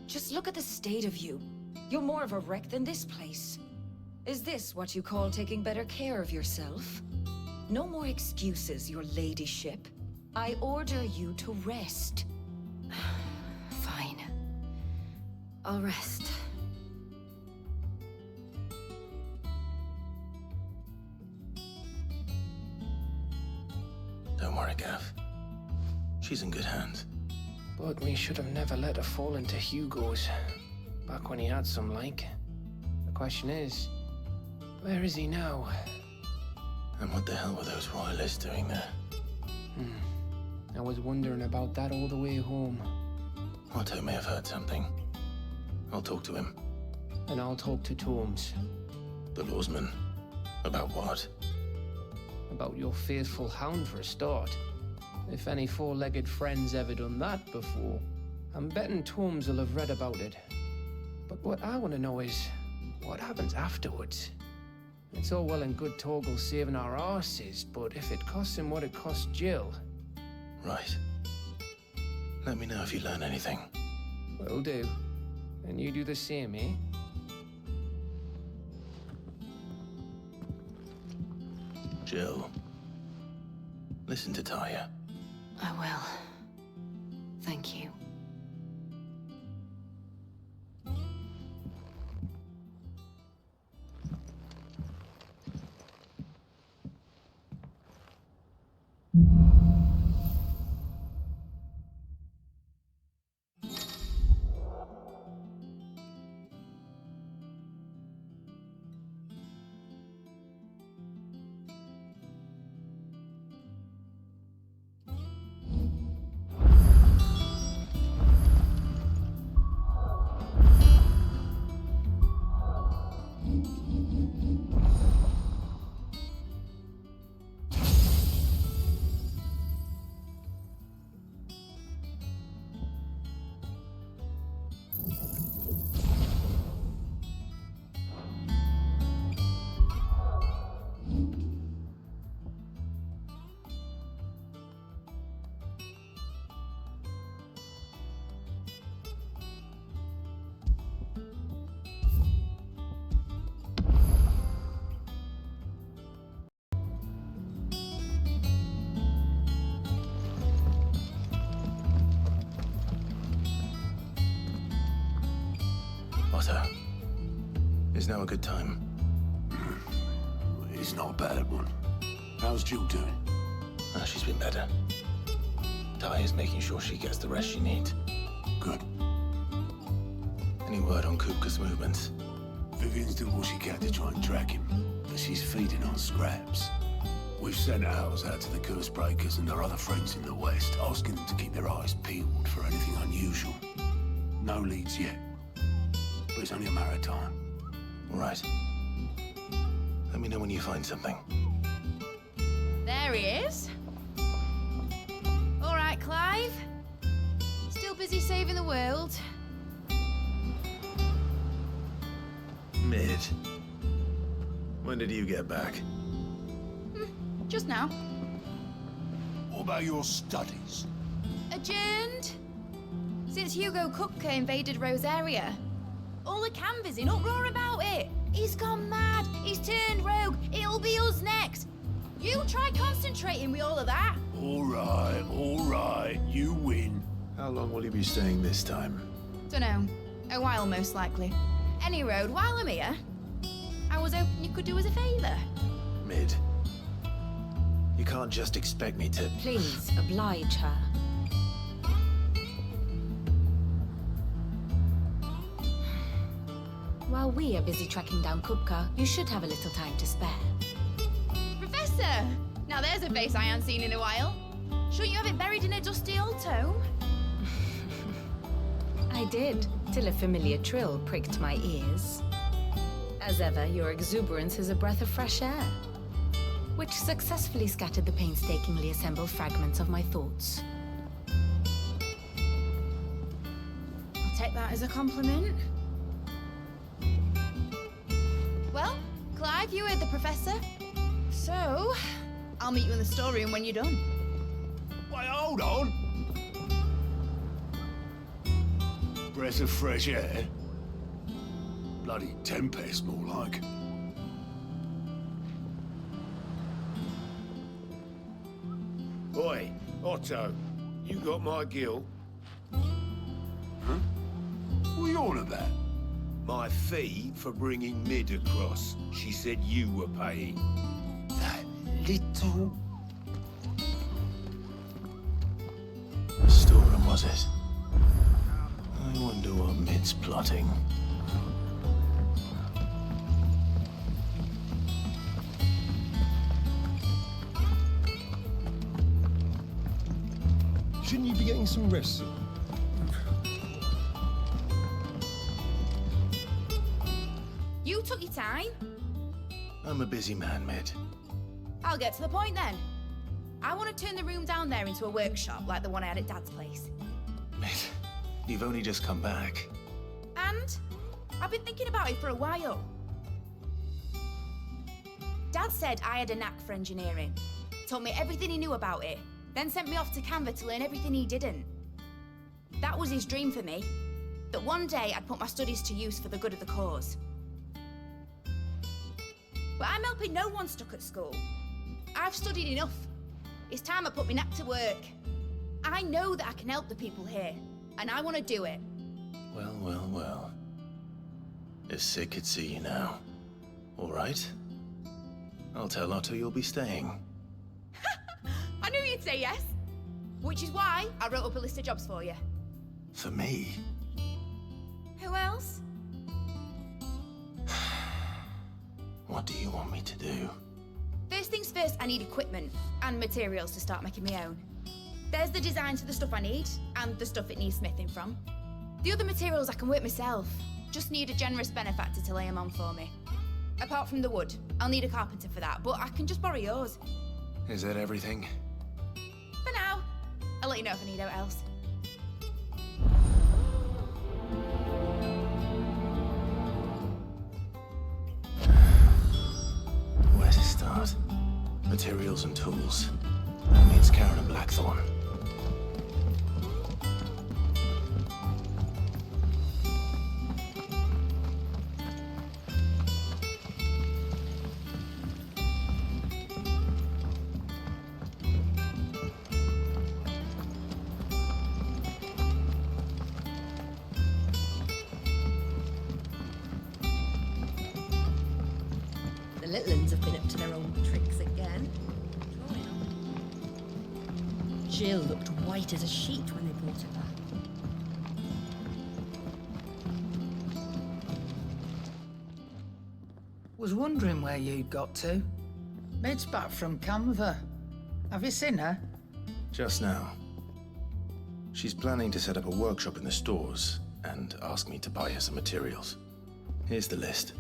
Just look at the state of you. You're more of a wreck than this place. Is this what you call taking better care of yourself? No more excuses, your ladyship. I order you to rest. Fine. I'll rest. Don't worry, Gav. She's in good hands. But we should have never let her fall into Hugo's. Back when he had some like. The question is, where is he now? And what the hell were those royalists doing there? I was wondering about that all the way home. Otto may have heard something. I'll talk to him. And I'll talk to Tomes. The lawsman. About what? About your faithful hound for a start. If any four-legged friend's ever done that before, I'm betting Tomes will have read about it. But what I want to know is, what happens afterwards? It's all well and good Torgal saving our arses, but if it costs him what it cost Jill... Right. Let me know if you learn anything. Will do. And you do the same, eh? Jill. Listen to Taya. I will. Thank you. Otto. Is now a good time? It's not a bad one. How's Jill doing? She's been better. Taya's making sure she gets the rest she needs. Good. Any word on Kupka's movements? Vivian's doing what she can to try and track him, but she's feeding on scraps. We've sent ours out to the curse breakers and their other friends in the west, asking them to keep their eyes peeled for anything unusual. No leads yet, but it's only a matter of time. All right. Let me know when you find something. There he is. All right, Clive. Still busy saving the world. Mid. When did you get back? Just now. What about your studies? Adjourned. Since Hugo Kupka invaded Rosaria. All the canvassing, uproar about it. He's gone mad. He's turned rogue. It'll be us next. You try concentrating with all of that. All right. You win. How long will you be staying this time? Dunno. A while, most likely. Any road, while I'm here, I was hoping you could do us a favour. Mid. You can't just expect me to... Please, oblige her. While we are busy tracking down Kupka, you should have a little time to spare. Professor! Now there's a face I haven't seen in a while. Shouldn't you have it buried in a dusty old tome? I did, till a familiar trill pricked my ears. As ever, your exuberance is a breath of fresh air, which successfully scattered the painstakingly assembled fragments of my thoughts. I'll take that as a compliment. Well, Clive, you heard the Professor. So, I'll meet you in the storeroom when you're done. Wait, hold on. breath of fresh air? Bloody tempest, more like. Oi, Otto, you got my gill? Huh? What are you on about? My fee for bringing Mid across. She said you were paying. That little... Storeroom, was it? I wonder what Mid's plotting. Shouldn't you be getting some rest soon? You took your time. I'm a busy man, Mid. I'll get to the point then. I want to turn the room down there into a workshop like the one I had at Dad's place. Mid, you've only just come back. And I've been thinking about it for a while. Dad said I had a knack for engineering. Told me everything he knew about it, then sent me off to Canva to learn everything he didn't. That was his dream for me. That one day I'd put my studies to use for the good of the cause. But I'm helping no one stuck at school. I've studied enough. It's time I put my knack to work. I know that I can help the people here, and I want to do it. Well, well, well. If Sid could see you now. All right. I'll tell Otto you'll be staying. I knew you'd say yes. Which is why I wrote up a list of jobs for you. For me? Who else? What do you want me to do? First things first, I need equipment and materials to start making my own. There's the designs for the stuff I need and the stuff it needs smithing from. The other materials I can work myself. Just need a generous benefactor to lay them on for me. Apart from the wood, I'll need a carpenter for that, but I can just borrow yours. Is that everything? For now. I'll let you know if I need out else. Where to start? Materials and tools. That means Karen and Blackthorn. The little uns have been up to their own tricks again. Jill looked white as a sheet when they brought her back. Was wondering where you'd got to. Mid's back from Canva. Have you seen her? Just now. She's planning to set up a workshop in the stores and ask me to buy her some materials. Here's the list.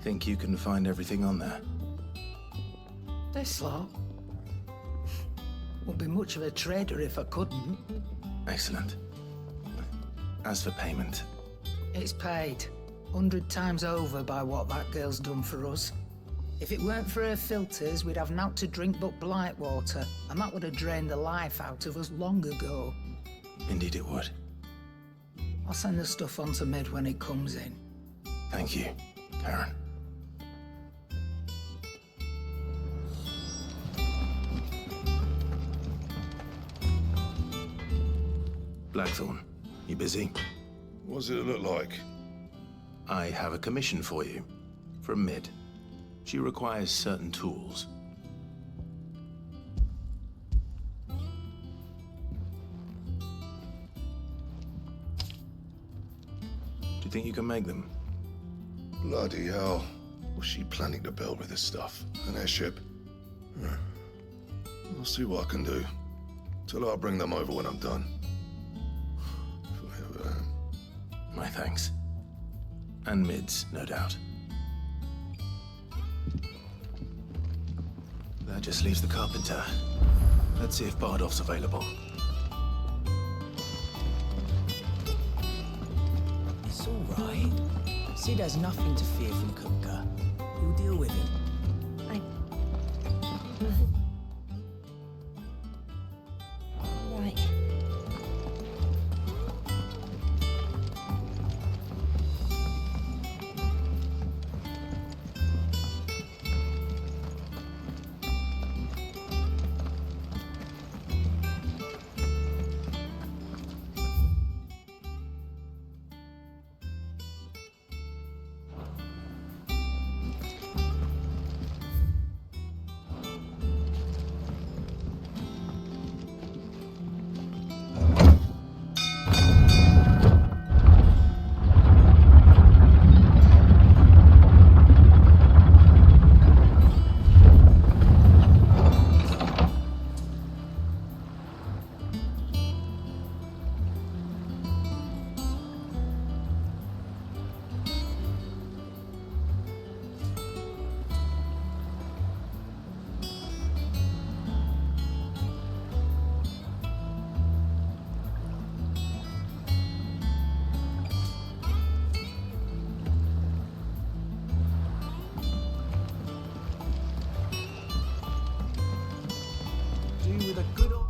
Think you can find everything on there? This lot? Wouldn't be much of a trader if I couldn't. Excellent. As for payment? It's paid 100 times over by what that girl's done for us. If it weren't for her filters, we'd have naught to drink but blight water, and that would have drained the life out of us long ago. Indeed it would. I'll send the stuff on to Mid when it comes in. Thank you, Karen. Blackthorn, you busy? What's it look like? I have a commission for you. From Mid. She requires certain tools. Do you think you can make them? Bloody hell. What's she planning to build with this stuff? An airship? I'll see what I can do. Tell her I'll bring them over when I'm done. My thanks. And Mid's, no doubt. That just leaves the carpenter. Let's see if Bardolph's available. It's all right. Sid has nothing to fear from Kupka. He'll deal with it. Right. With a good old...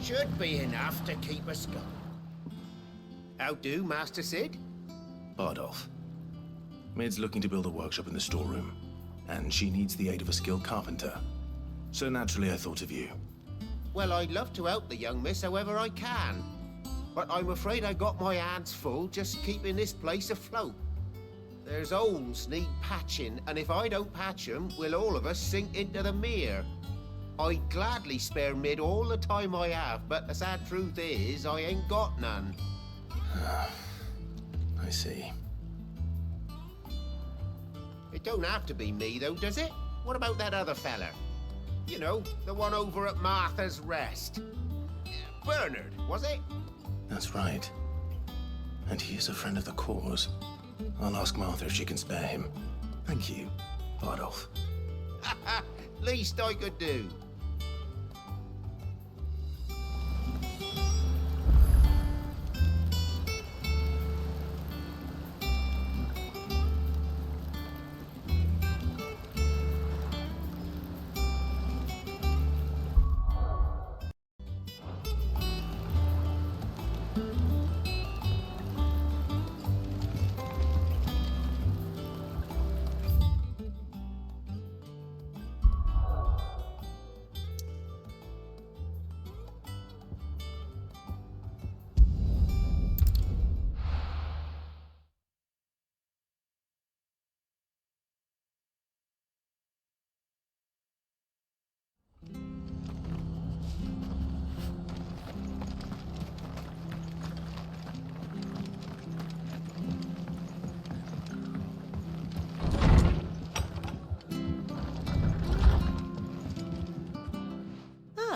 Should be enough to keep us going. How do, Master Sid? Bardolph. Mid's looking to build a workshop in the storeroom, and she needs the aid of a skilled carpenter. So naturally I thought of you. Well, I'd love to help the young miss however I can. But I'm afraid I got my hands full just keeping this place afloat. There's holes need patching, and if I don't patch them, will all of us sink into the mere. I'd gladly spare Mid all the time I have, but the sad truth is, I ain't got none. I see. It don't have to be me, though, does it? What about that other fella? You know, the one over at Martha's Rest. Bernard, was it? That's right. And he is a friend of the cause. I'll ask Martha if she can spare him. Thank you, Bardolph. Least I could do.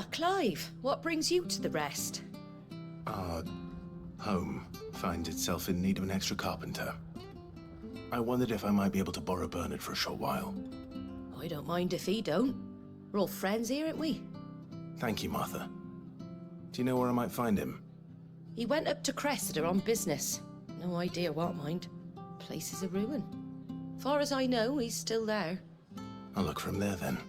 Clive, what brings you to the rest? Our home finds itself in need of an extra carpenter. I wondered if I might be able to borrow Bernard for a short while. I don't mind if he don't. We're all friends here, aren't we? Thank you, Martha. Do you know where I might find him? He went up to Cressida on business. No idea what, mind. Place is a ruin. Far as I know, he's still there. I'll look for him there then.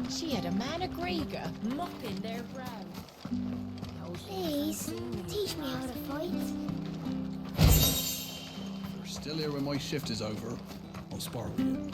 She had a man of Grieger mopping their brow. Please, teach me how to fight. If you're still here when my shift is over, I'll spar with you.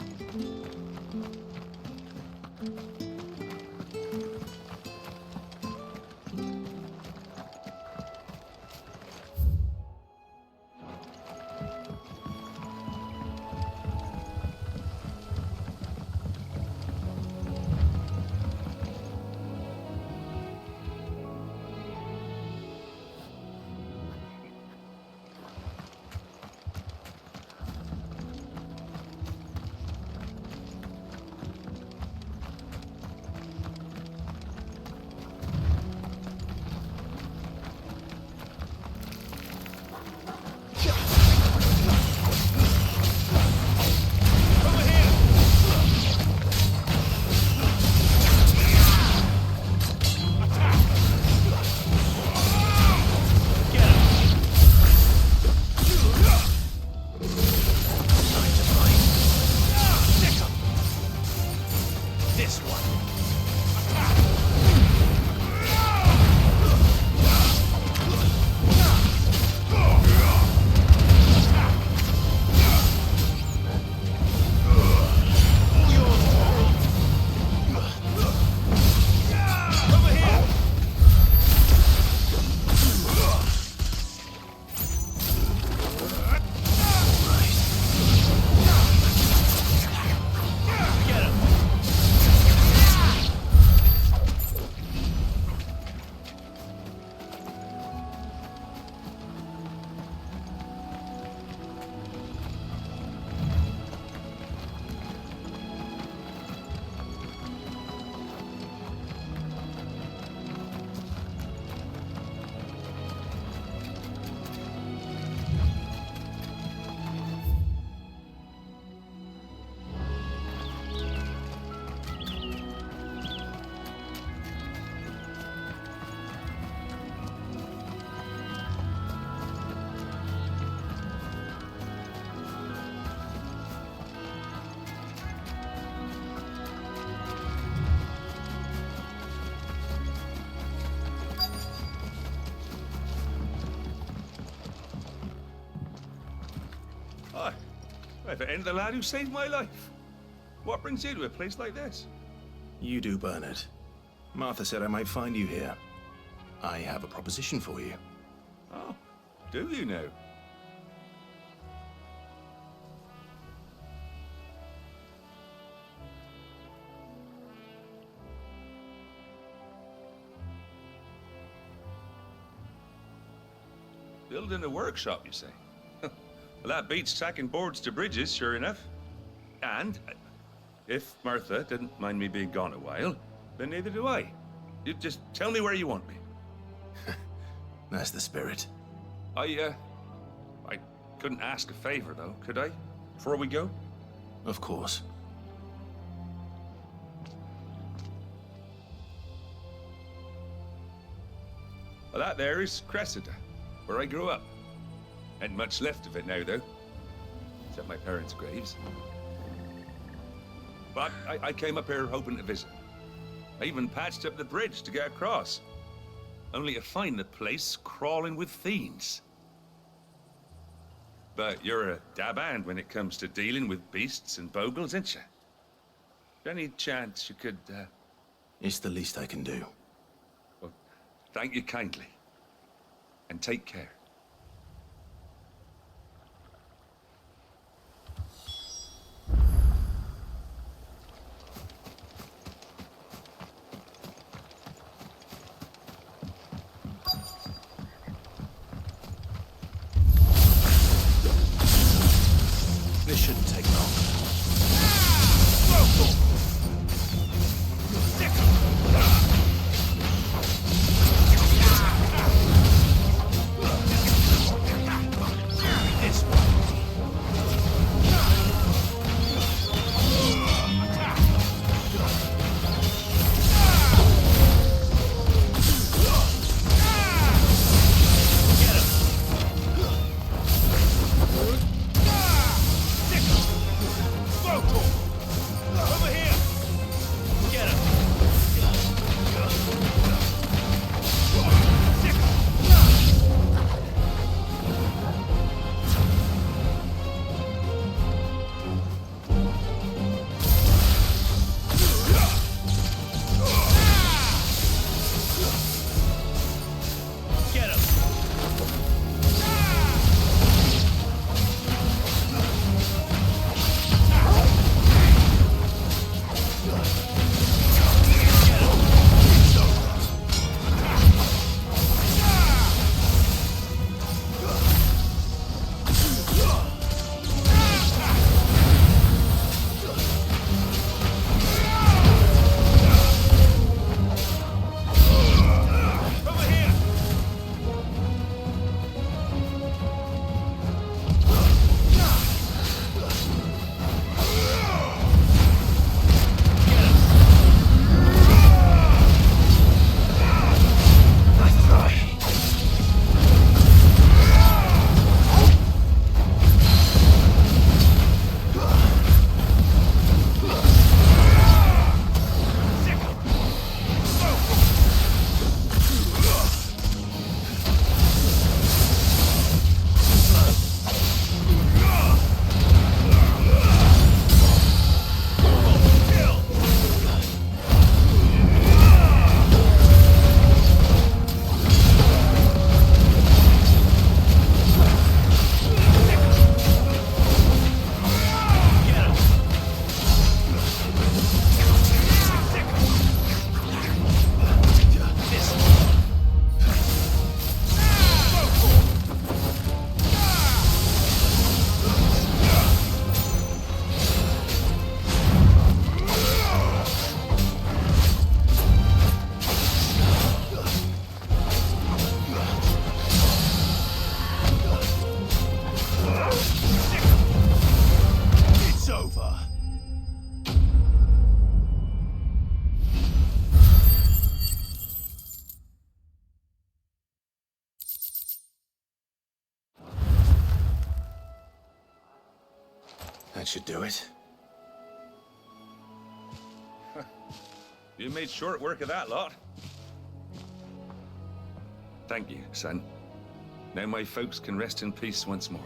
If it ain't the lad who saved my life, what brings you to a place like this? You do, Bernard. Martha said I might find you here. I have a proposition for you. Oh, do you now? Building a workshop, you say? Well, that beats tacking boards to bridges, sure enough. And if Martha didn't mind me being gone a while, then neither do I. You just tell me where you want me. That's the spirit. I couldn't ask a favor, though, could I? Before we go? Of course. Well, that there is Cressida, where I grew up. Ain't much left of it now, though. Except my parents' graves. But I came up here hoping to visit. I even patched up the bridge to get across. Only to find the place crawling with fiends. But you're a dab hand when it comes to dealing with beasts and bogles, ain't you? Any chance you could, It's the least I can do. Well, thank you kindly. And take care. This shouldn't take long. That should do it. You made short work of that lot. Thank you, son. Now my folks can rest in peace once more.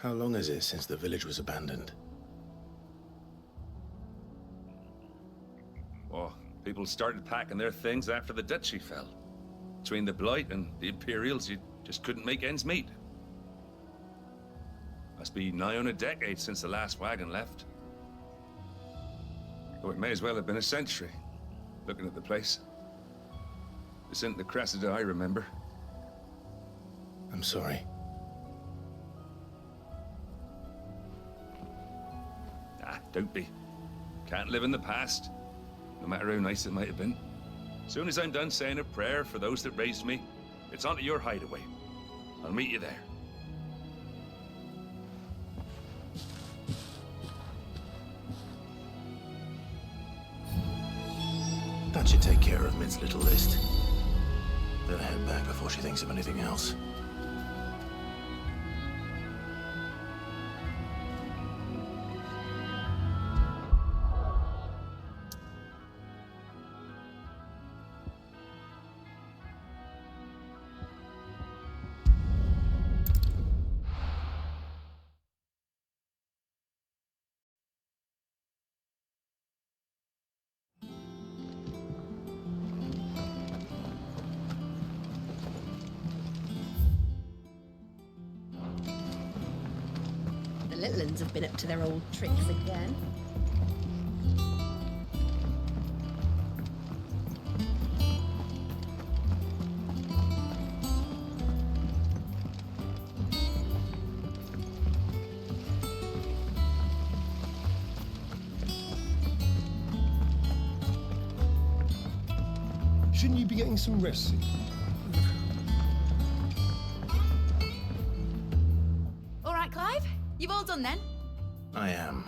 How long is it since the village was abandoned? Oh, people started packing their things after the duchy fell. Between the Blight and the Imperials, you just couldn't make ends meet. Must be nigh on a decade since the last wagon left. Oh, it may as well have been a century, looking at the place. This isn't the Cressida I remember. I'm sorry. Ah, don't be. Can't live in the past, no matter how nice it might have been. Soon as I'm done saying a prayer for those that raised me, it's onto your hideaway. I'll meet you there. That should take care of Mid's little list. Better head back before she thinks of anything else. The little uns have been up to their old tricks again. Shouldn't you be getting some rest? All right, Clive? You've all done then? I am.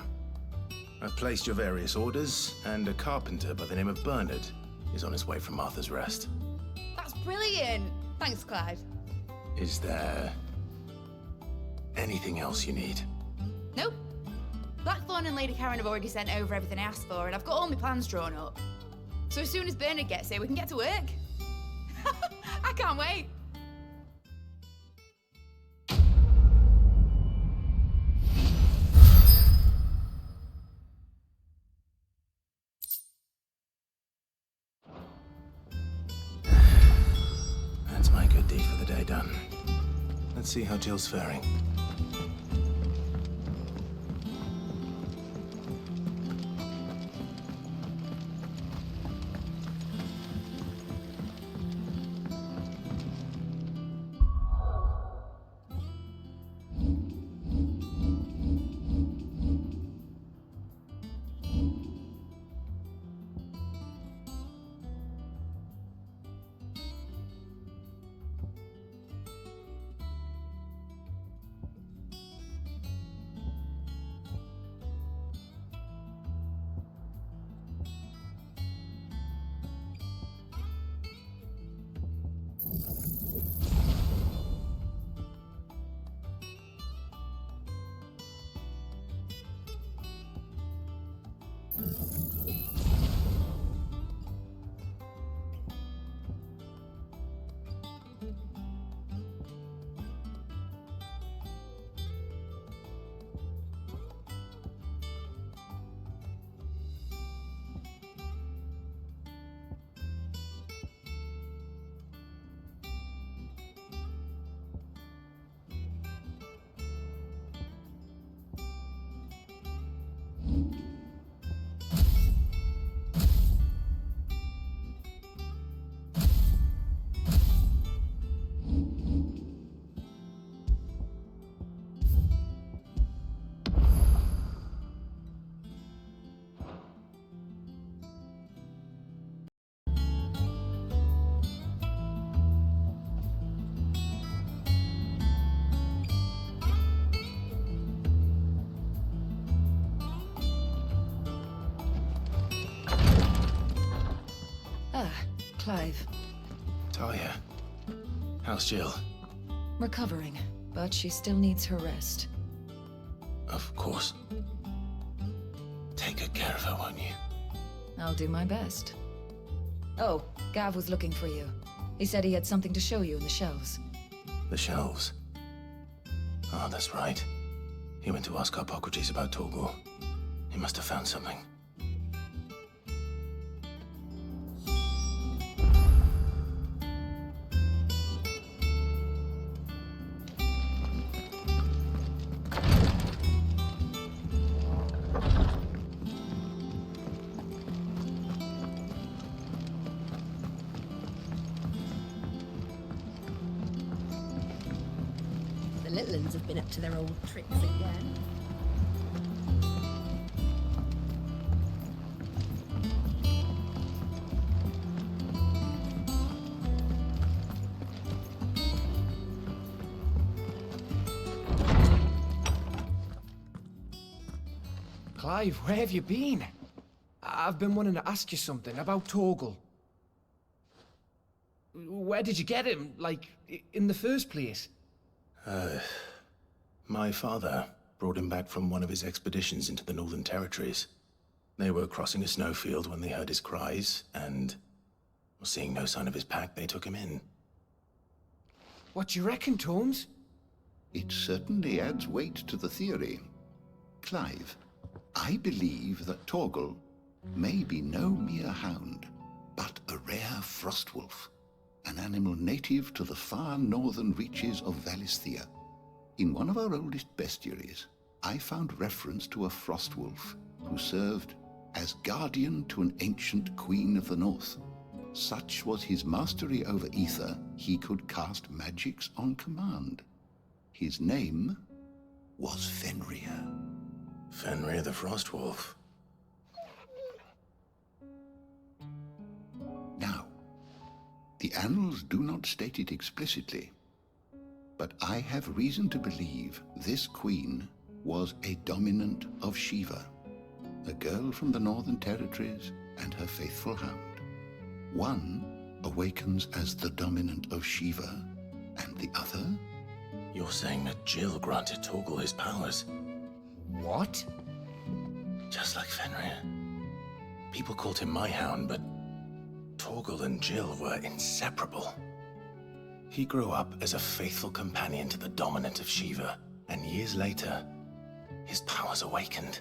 I've placed your various orders, and a carpenter by the name of Bernard is on his way from Martha's Rest. That's brilliant. Thanks, Clive. Is there anything else you need? Nope. Blackthorn and Lady Karen have already sent over everything I asked for, and I've got all my plans drawn up. So as soon as Bernard gets here, we can get to work. I can't wait. That's my good deed for the day done. Let's see how Jill's faring. Clive. Talia, how's Jill? Recovering, but she still needs her rest. Of course. Take good care of her, won't you? I'll do my best. Oh, Gav was looking for you. He said he had something to show you in the shelves. The shelves. Oh, that's right. He went to ask Hippocrates about Torgal. He must have found something. The little uns have been up to their old tricks again. Clive, where have you been? I've been wanting to ask you something about Torgal. Where did you get him, like, in the first place? My father brought him back from one of his expeditions into the Northern Territories. They were crossing a snowfield when they heard his cries, and seeing no sign of his pack, they took him in. What do you reckon, Tomes? It certainly adds weight to the theory. Clive, I believe that Torgal may be no mere hound, but a rare frostwolf, an animal native to the far northern reaches of Valisthea. In one of our oldest bestiaries, I found reference to a frostwolf who served as guardian to an ancient queen of the north. Such was his mastery over ether, he could cast magics on command. His name was Fenrir. Fenrir the Frostwolf. Now, the annals do not state it explicitly, but I have reason to believe this queen was a dominant of Shiva, a girl from the Northern Territories and her faithful hound. One awakens as the dominant of Shiva, and the other? You're saying that Jill granted Torgal his powers? What? Just like Fenrir. People called him my hound, but Torgal and Jill were inseparable. He grew up as a faithful companion to the dominant of Shiva, and years later, his powers awakened,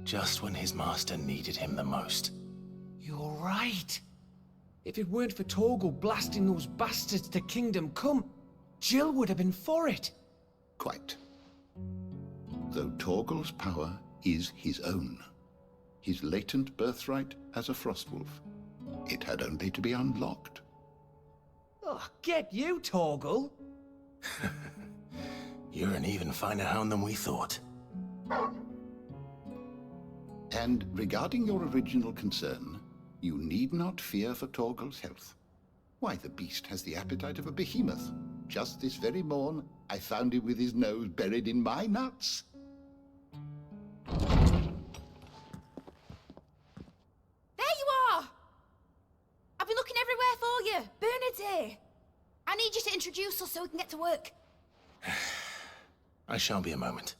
just when his master needed him the most. You're right. If it weren't for Torgal blasting those bastards to Kingdom Come, Jill would have been for it. Quite. Though Torgal's power is his own, his latent birthright as a Frostwolf, it had only to be unlocked. Oh, get you, Torgal! You're an even finer hound than we thought. And regarding your original concern, you need not fear for Torgal's health. Why, the beast has the appetite of a behemoth. Just this very morn, I found him with his nose buried in my nuts. There you are! I've been looking everywhere for you. Bernard's here. I need you to introduce us so we can get to work. I shall be a moment.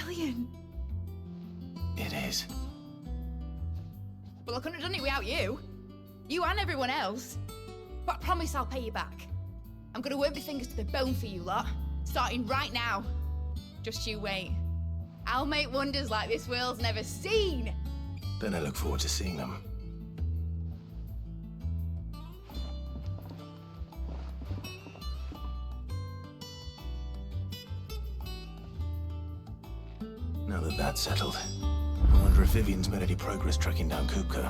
Brilliant. It is. Well, I couldn't have done it without you. You and everyone else. But I promise I'll pay you back. I'm gonna work my fingers to the bone for you lot, starting right now. Just you wait. I'll make wonders like this world's never seen. Then I look forward to seeing them. Now that that's settled, I wonder if Vivian's made any progress tracking down Kupka.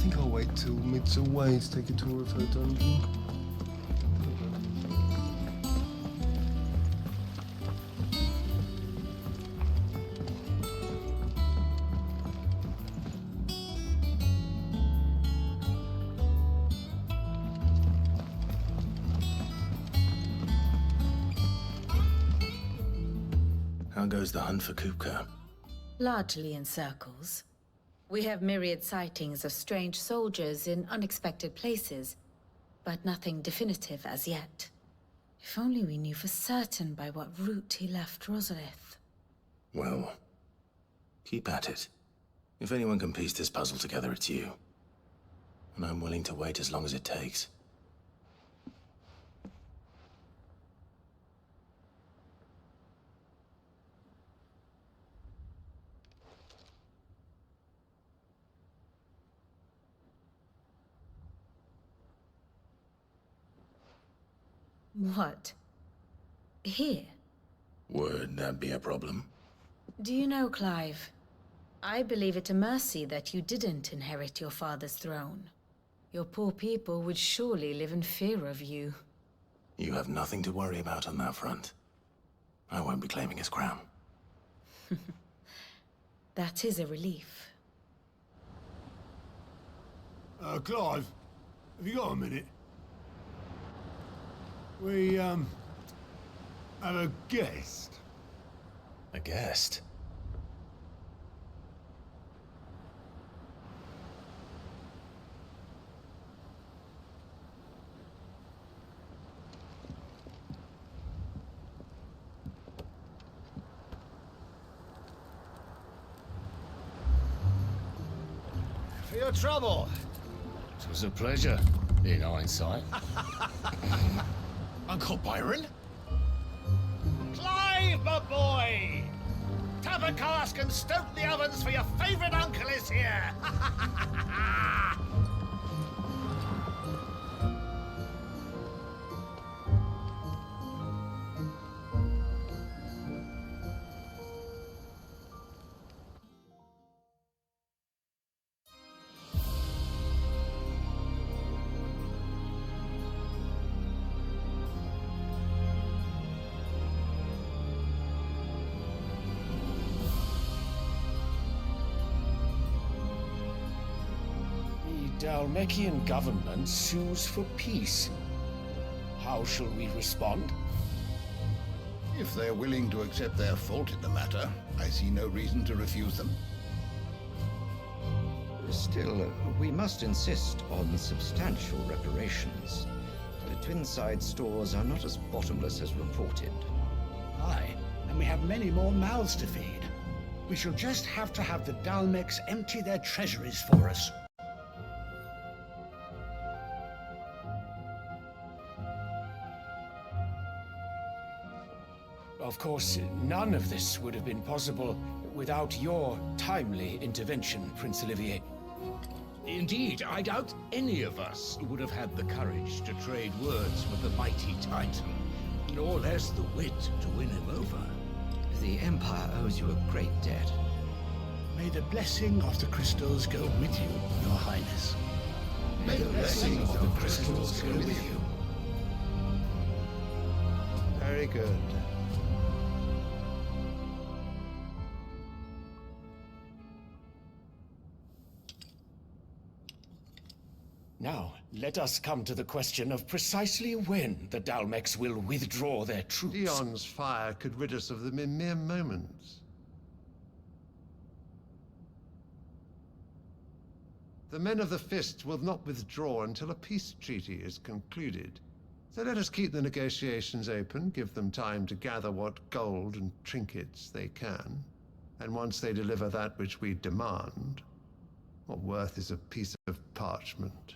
think I'll wait till mid's away to take a tour of her dungeon. How goes the hunt for Kupka? Largely in circles. We have myriad sightings of strange soldiers in unexpected places, but nothing definitive as yet. If only we knew for certain by what route he left Rosalith. Well, keep at it. If anyone can piece this puzzle together, it's you. And I'm willing to wait as long as it takes. What? Here? Would that be a problem? Do you know, Clive? I believe it a mercy that you didn't inherit your father's throne. Your poor people would surely live in fear of you. You have nothing to worry about on that front. I won't be claiming his crown. That is a relief. Clive, have you got a minute? We, have a guest. A guest? For your trouble. It was a pleasure, in hindsight. Uncle Byron? Clive, my boy! Tap a cask and stoke the ovens for your favorite uncle is here! The Dalmekian government sues for peace. How shall we respond? If they're willing to accept their fault in the matter, I see no reason to refuse them. Still, we must insist on substantial reparations. The Twinside stores are not as bottomless as reported. Aye, and we have many more mouths to feed. We shall just have to have the Dalmeks empty their treasuries for us. Of course, none of this would have been possible without your timely intervention, Prince Olivier. Indeed, I doubt any of us would have had the courage to trade words with the mighty Titan, nor less the wit to win him over. The Empire owes you a great debt. May the blessing of the crystals go with you, Your Highness. May the blessing of the crystals go with you. Very good. Now, let us come to the question of precisely when the Dalmeks will withdraw their troops. Dion's fire could rid us of them in mere moments. The men of the Fist will not withdraw until a peace treaty is concluded. So let us keep the negotiations open, give them time to gather what gold and trinkets they can. And once they deliver that which we demand, what worth is a piece of parchment?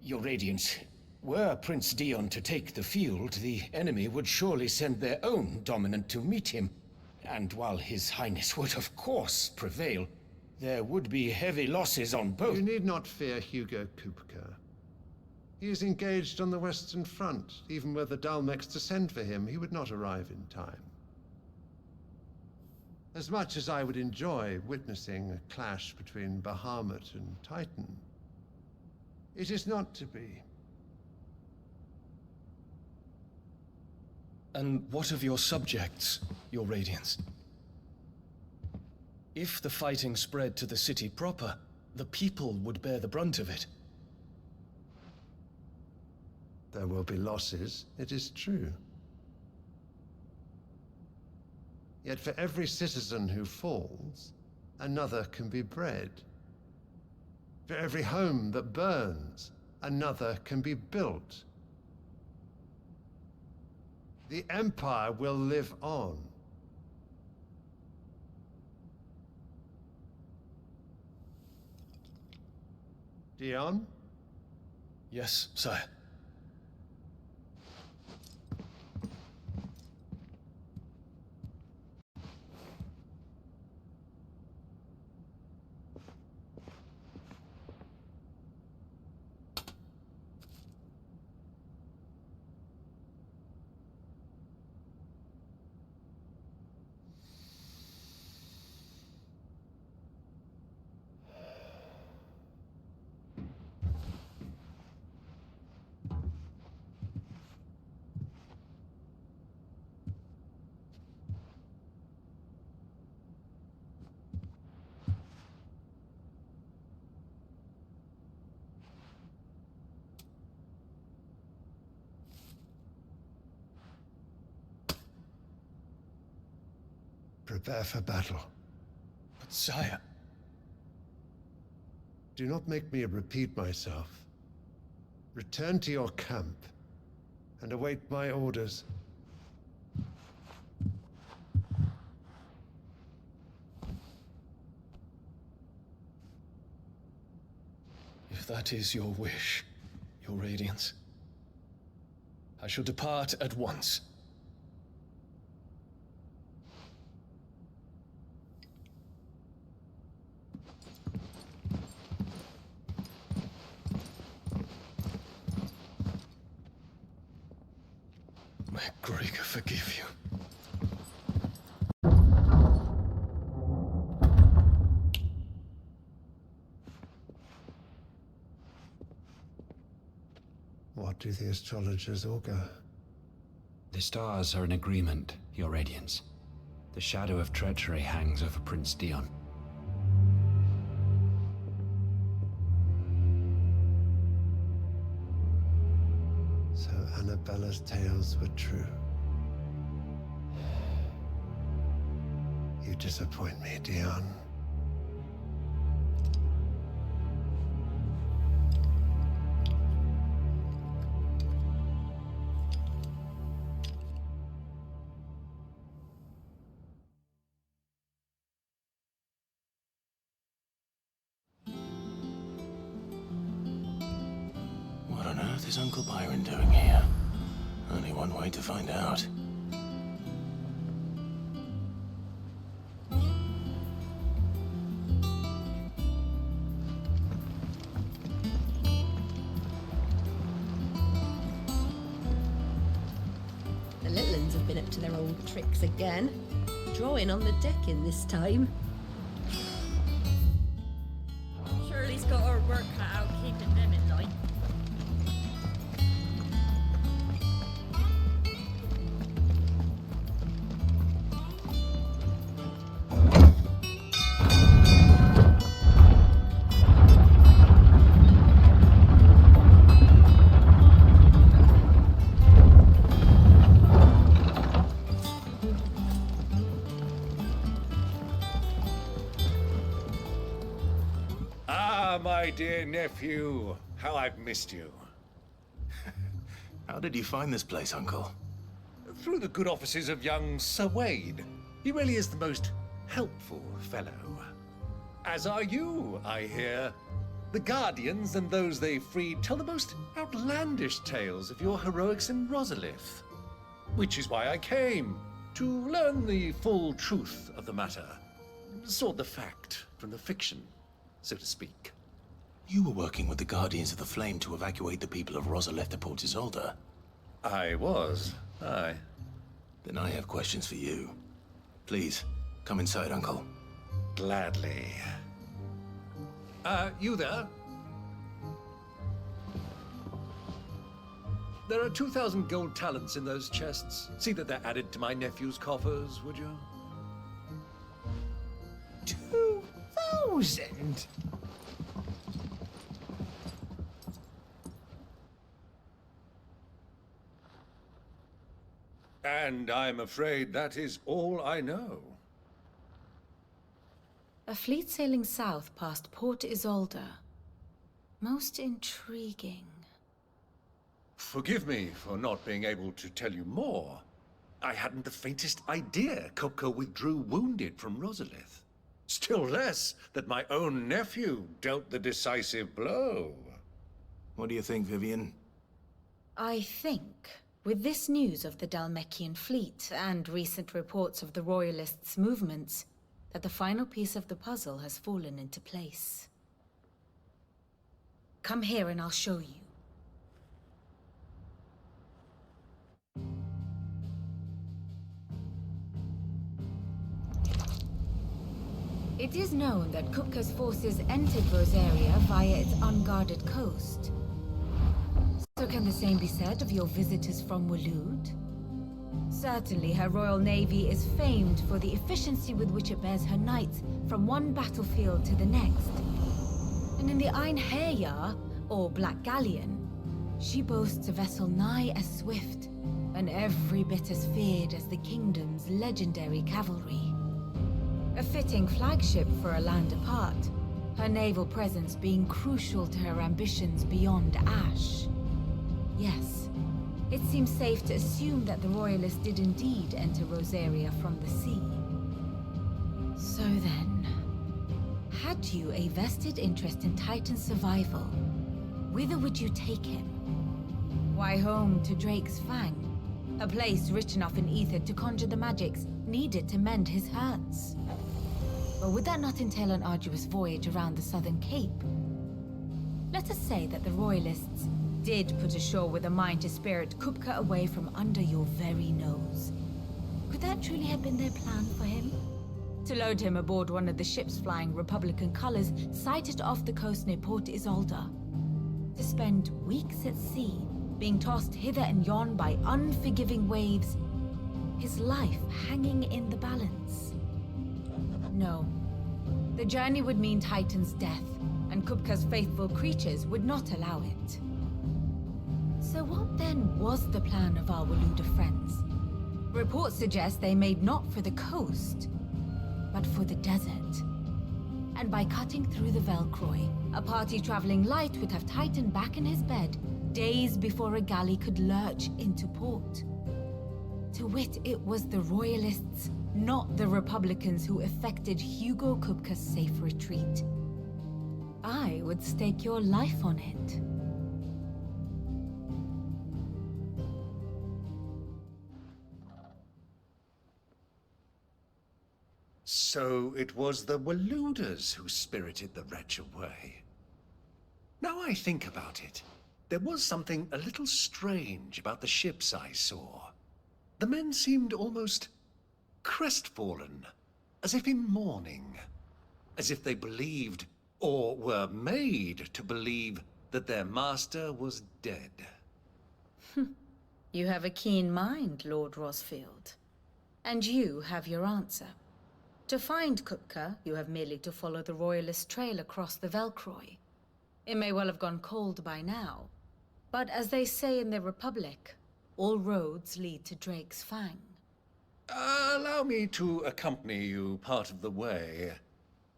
Your Radiance, were Prince Dion to take the field, the enemy would surely send their own dominant to meet him. And while His Highness would of course prevail, there would be heavy losses on both. You need not fear Hugo Kupka. He is engaged on the Western Front. Even were the Dalmeks to send for him, he would not arrive in time. As much as I would enjoy witnessing a clash between Bahamut and Titan, it is not to be. And what of your subjects, your Radiance? If the fighting spread to the city proper, the people would bear the brunt of it. There will be losses, it is true. Yet for every citizen who falls, another can be bred. For every home that burns, another can be built. The Empire will live on. Dion? Yes, sire. Prepare for battle. But sire... Do not make me repeat myself. Return to your camp and await my orders. If that is your wish, your Radiance, I shall depart at once. May Gregor forgive you. What do the astrologers augur? The stars are in agreement, Your Radiance. The shadow of treachery hangs over Prince Dion. So Annabella's tales were true. You disappoint me, Dion. What on earth is Uncle Byron doing here? Only one way to find out. The little uns have been up to their old tricks again. Drawing on the deck in this time. Shirley's got her work cut out keeping them in line. My dear nephew, how I've missed you. How did you find this place, Uncle? Through the good offices of young Sir Wade. He really is the most helpful fellow. As are you, I hear. The Guardians and those they freed tell the most outlandish tales of your heroics in Rosalith. Which is why I came, to learn the full truth of the matter. Sort the fact from the fiction, so to speak. You were working with the Guardians of the Flame to evacuate the people of Rosalith to Port Isolde. I was, aye. Then I have questions for you. Please, Come inside, Uncle. Gladly. You there? There are 2,000 gold talents in those chests. See that they're added to my nephew's coffers, would you? 2,000? And I'm afraid that is all I know. A fleet sailing south past Port Isolde. Most intriguing. Forgive me for not being able to tell you more. I hadn't the faintest idea Kupka withdrew wounded from Rosalith. Still less that my own nephew dealt the decisive blow. What do you think, Vivian? I think, with this news of the Dhalmekian fleet and recent reports of the Royalists' movements, that the final piece of the puzzle has fallen into place. Come here and I'll show you. It is known that Kupka's forces entered Rosaria via its unguarded coast. So can the same be said of your visitors from Waloed? Certainly her Royal Navy is famed for the efficiency with which it bears her knights from one battlefield to the next. And in the Einherjar, or Black Galleon, she boasts a vessel nigh as swift and every bit as feared as the kingdom's legendary cavalry. A fitting flagship for a land apart, her naval presence being crucial to her ambitions beyond Ash. Yes, it seems safe to assume that the Royalists did indeed enter Rosaria from the sea. So then, had you a vested interest in Titan's survival, whither would you take him? Why, home to Drake's Fang, a place rich enough in ether to conjure the magics needed to mend his hurts. But would that not entail an arduous voyage around the Southern Cape? Let us say that the Royalists did put ashore with a mind to spirit Kupka away from under your very nose. Could that truly have been their plan for him? To load him aboard one of the ships flying Republican colors sighted off the coast near Port Isolde. To spend weeks at sea, being tossed hither and yon by unforgiving waves, his life hanging in the balance. No. The journey would mean Titan's death, and Kupka's faithful creatures would not allow it. So what then was the plan of our Waluda friends? Reports suggest they made not for the coast, but for the desert. And by cutting through the Velcroy, a party traveling light would have Titan back in his bed days before a galley could lurch into port. To wit, it was the Royalists, not the Republicans, who effected Hugo Kupka's safe retreat. I would stake your life on it. So it was the Waludas who spirited the wretch away. Now I think about it, there was something a little strange about the ships I saw. The men seemed almost crestfallen, as if in mourning, as if they believed, or were made to believe, that their master was dead. You have a keen mind, Lord Rosfield. And you have your answer. To find Kupka, you have merely to follow the Royalist trail across the Velcroy. It may well have gone cold by now, but as they say in the Republic, all roads lead to Drake's Fang. Allow me to accompany you part of the way.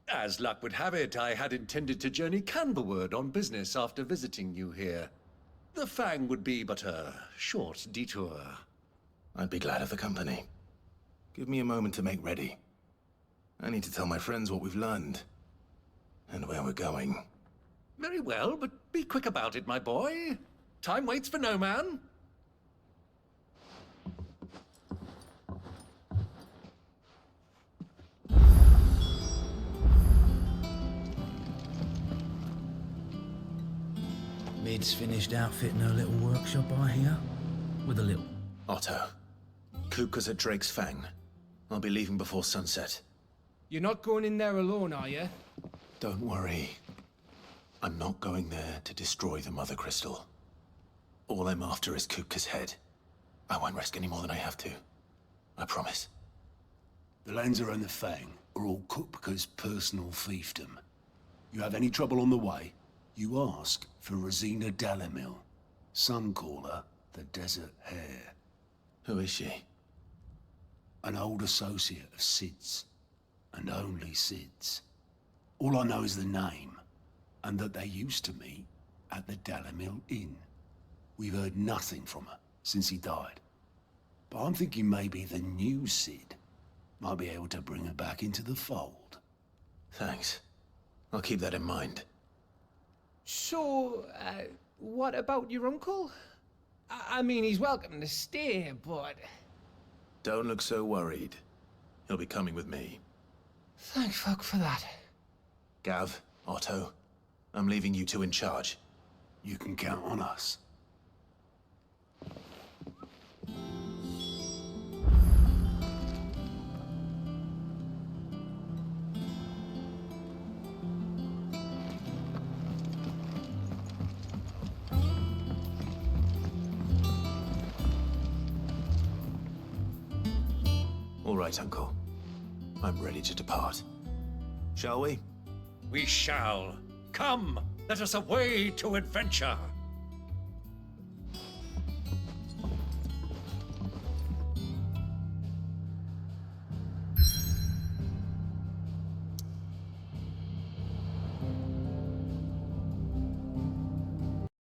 As luck would have it, I had intended to journey Canberward on business after visiting you here. The Fang would be but a short detour. I'd be glad of the company. Give me a moment to make ready. I need to tell my friends what we've learned, and where we're going. Very well, but be quick about it, my boy. Time waits for no man. Mid's finished outfitting her little workshop, I hear. With a little. Otto, Kupka's at Drake's Fang. I'll be leaving before sunset. You're not going in there alone, are you? Don't worry. I'm not going there to destroy the Mother Crystal. All I'm after is Kupka's head. I won't risk any more than I have to. I promise. The Lanza and the Fang are all Kupka's personal fiefdom. You have any trouble on the way, you ask for Rosina Dalamil. Some call her the Desert Hare. Who is she? An old associate of Sid's, and only Sid's. All I know is the name, and that they used to meet at the Dalamil Inn. We've heard nothing from her since he died. But I'm thinking maybe the new Sid might be able to bring her back into the fold. Thanks. I'll keep that in mind. So, what about your uncle? I mean, he's welcome to stay, but... Don't look so worried. He'll be coming with me. Thank fuck for that. Gav, Otto, I'm leaving you two in charge. You can count on us. All right, Uncle. I'm ready to depart. Shall we? We shall. Come, let us away to adventure.